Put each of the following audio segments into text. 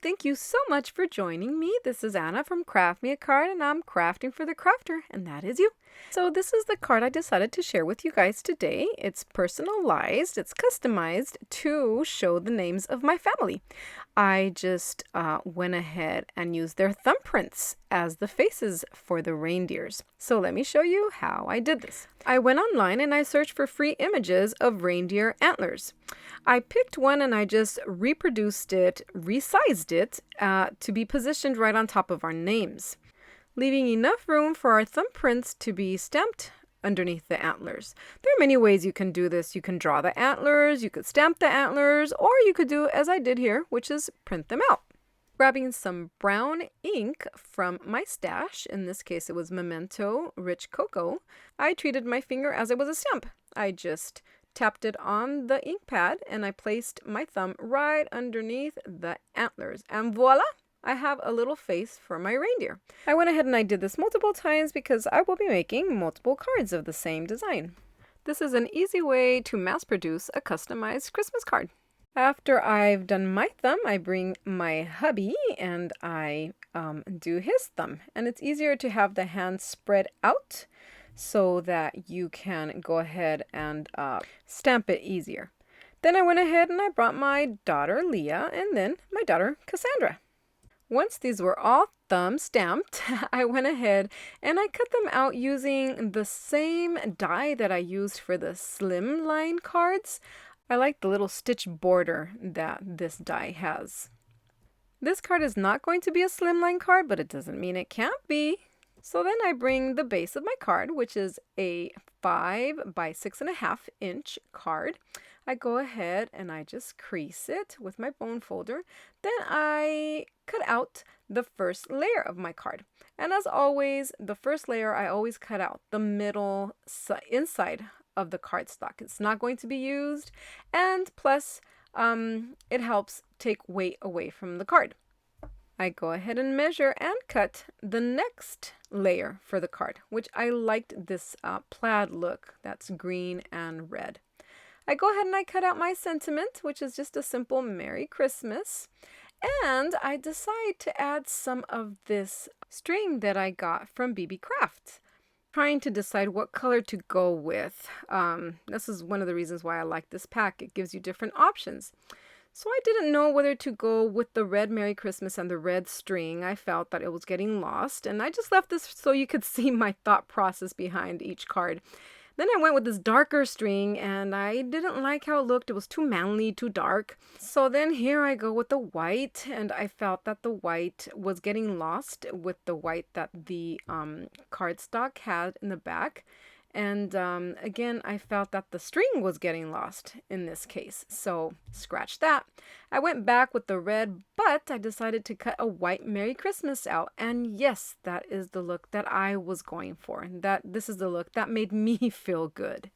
thank you so much for joining me. This is Anna from Craft Me a Card, and I'm crafting for the crafter, and that is you. So this is the card I decided to share with you guys today. It's personalized, it's customized to show the names of my family. I just went ahead and used their thumbprints as the faces for the reindeers. So let me show you how I did this. I went online and I searched for free images of reindeer antlers. I picked one and I just reproduced it, resized it to be positioned right on top of our names, leaving enough room for our thumbprints to be stamped underneath the antlers. There are many ways you can do this. You can draw the antlers, you could stamp the antlers, or you could do as I did here, which is print them out. Grabbing some brown ink from my stash, in this case it was Memento Rich Cocoa, I treated my finger as it was a stamp. I just tapped it on the ink pad and I placed my thumb right underneath the antlers, and voila! I have a little face for my reindeer. I went ahead and I did this multiple times because I will be making multiple cards of the same design. This is an easy way to mass produce a customized Christmas card. After I've done my thumb, I bring my hubby and I do his thumb. And it's easier to have the hand spread out so that you can go ahead and stamp it easier. Then I went ahead and I brought my daughter Leah and then my daughter Cassandra. Once these were all thumb stamped, I went ahead and I cut them out using the same die that I used for the slim line cards. I like the little stitch border that this die has. This card is not going to be a slimline card, but it doesn't mean it can't be. So then I bring the base of my card, which is a 5 by 6.5 inch card. I go ahead and I just crease it with my bone folder. Then I cut out the first layer of my card. And as always, the first layer I always cut out the middle inside of the cardstock. It's not going to be used, and plus it helps take weight away from the card. I go ahead and measure and cut the next layer for the card, which I liked this plaid look that's green and red. I go ahead and I cut out my sentiment, which is just a simple Merry Christmas, and I decide to add some of this string that I got from Beebeecraft. Trying to decide what color to go with. This is one of the reasons why I like this pack. It gives you different options. So I didn't know whether to go with the red Merry Christmas and the red string. I felt that it was getting lost, and I just left this so you could see my thought process behind each card. Then I went with this darker string and I didn't like how it looked. It was too manly, too dark. So then here I go with the white, and I felt that the white was getting lost with the white that the cardstock had in the back. And again, I felt that the string was getting lost in this case. So scratch that. I went back with the red, but I decided to cut a white Merry Christmas out. And yes, that is the look that I was going for. This is the look that made me feel good.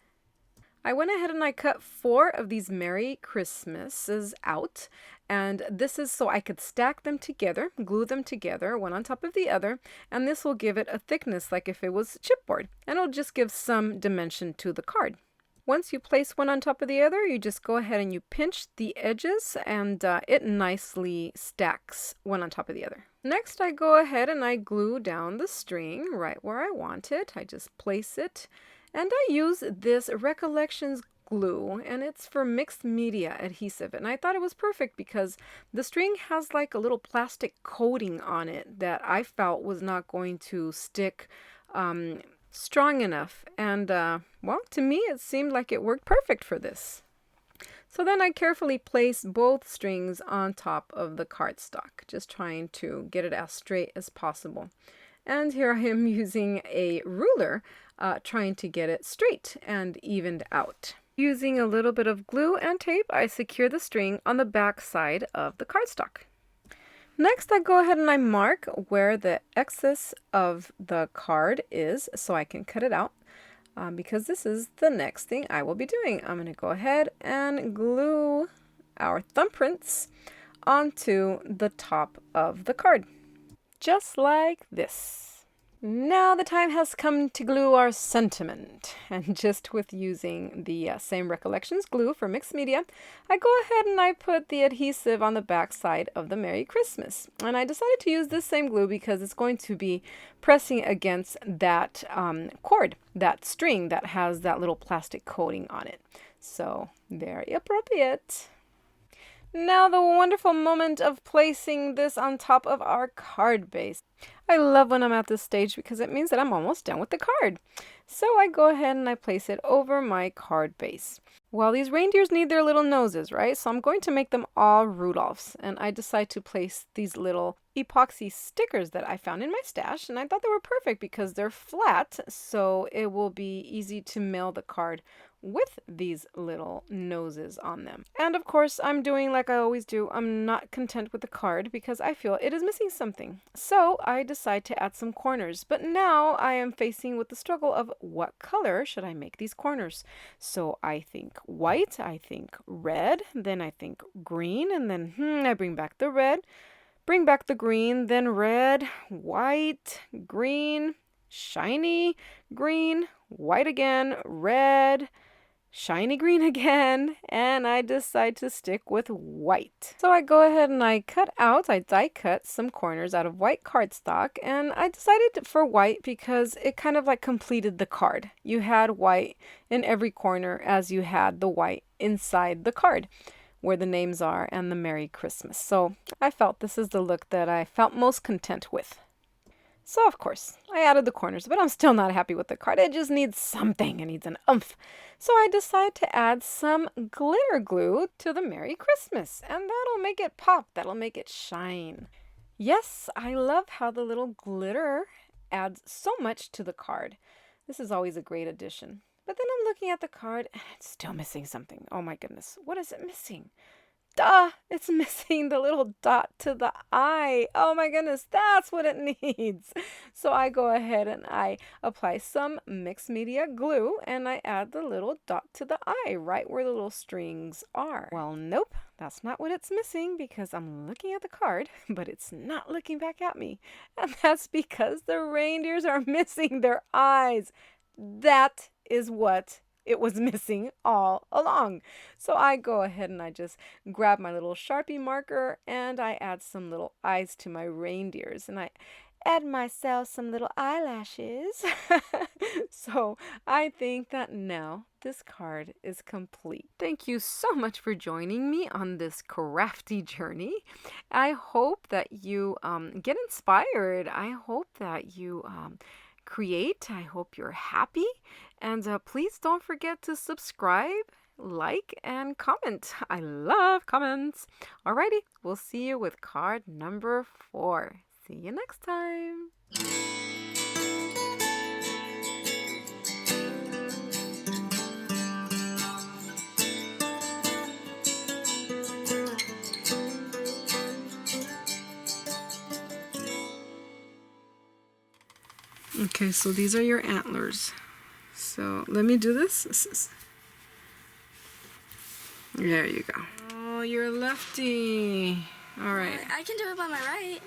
I went ahead and I cut 4 of these Merry Christmases out, and this is so I could stack them together, glue them together, one on top of the other, and this will give it a thickness like if it was chipboard, and it'll just give some dimension to the card. Once you place one on top of the other, you just go ahead and you pinch the edges, and it nicely stacks one on top of the other. Next, I go ahead and I glue down the string right where I want it. I just place it. And I use this Recollections glue, and it's for mixed media adhesive. And I thought it was perfect because the string has like a little plastic coating on it that I felt was not going to stick strong enough. And well, to me, it seemed like it worked perfect for this. So then I carefully place both strings on top of the cardstock, just trying to get it as straight as possible. And here I am using a ruler, trying to get it straight and evened out. Using a little bit of glue and tape, I secure the string on the back side of the cardstock. Next, I go ahead and I mark where the excess of the card is so I can cut it out, because this is the next thing I will be doing. I'm going to go ahead and glue our thumbprints onto the top of the card. Just like this. Now the time has come to glue our sentiment, and just with using the same Recollections glue for mixed media, I go ahead and I put the adhesive on the back side of the Merry Christmas. And I decided to use this same glue because it's going to be pressing against that cord, that string that has that little plastic coating on it. So very appropriate. Now the wonderful moment of placing this on top of our card base. I love when I'm at this stage because it means that I'm almost done with the card. So I go ahead and I place it over my card base. Well, these reindeers need their little noses, right? So I'm going to make them all Rudolphs. And I decide to place these little epoxy stickers that I found in my stash. And I thought they were perfect because they're flat, so it will be easy to mail the card with these little noses on them. And of course, I'm doing like I always do. I'm not content with the card because I feel it is missing something. So I decide to add some corners. But now I am facing with the struggle of what color should I make these corners? So I think white, I think red, then I think green, and then I bring back the red, bring back the green, then red, white, green, shiny green, white again, red, shiny green again, and I decide to stick with white. So I go ahead and I die cut some corners out of white cardstock, and I decided for white because it kind of like completed the card. You had white in every corner as you had the white inside the card where the names are and the Merry Christmas. So I felt this is the look that I felt most content with. So, of course, I added the corners, but I'm still not happy with the card. It just needs something. It needs an oomph. So I decide to add some glitter glue to the Merry Christmas, and that'll make it pop. That'll make it shine. Yes, I love how the little glitter adds so much to the card. This is always a great addition. But then I'm looking at the card, and it's still missing something. Oh my goodness, what is it missing? Duh! It's missing the little dot to the eye. Oh my goodness, that's what it needs. So I go ahead and I apply some mixed media glue and I add the little dot to the eye right where the little strings are. Well, nope, that's not what it's missing because I'm looking at the card, but it's not looking back at me. And that's because the reindeers are missing their eyes. That is what it was missing all along. So I go ahead and I just grab my little Sharpie marker and I add some little eyes to my reindeers and I add myself some little eyelashes. So I think that now this card is complete. Thank you so much for joining me on this crafty journey. I hope that you get inspired. I hope that you create. I hope you're happy. And please don't forget to subscribe, like, and comment. I love comments. Alrighty, we'll see you with card number 4. See you next time. Okay, so these are your antlers. So let me do this. There you go. Oh, you're a lefty. All right. I can do it by my right.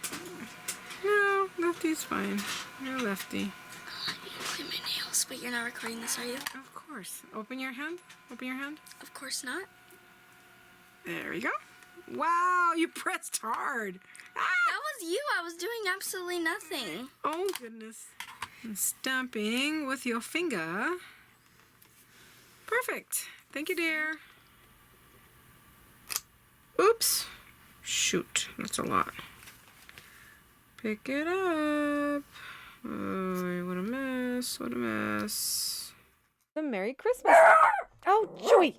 No, lefty's fine. You're a lefty. Oh, I need to clean my nails. Wait, you're not recording this, are you? Of course. Open your hand. Open your hand. Of course not. There you go. Wow, you pressed hard. Ah! That was you. I was doing absolutely nothing. Oh, goodness. And stamping with your finger. Perfect. Thank you, dear. Oops. Shoot. That's a lot. Pick it up. Oh, what a mess. What a mess. The Merry Christmas. Oh, Joey.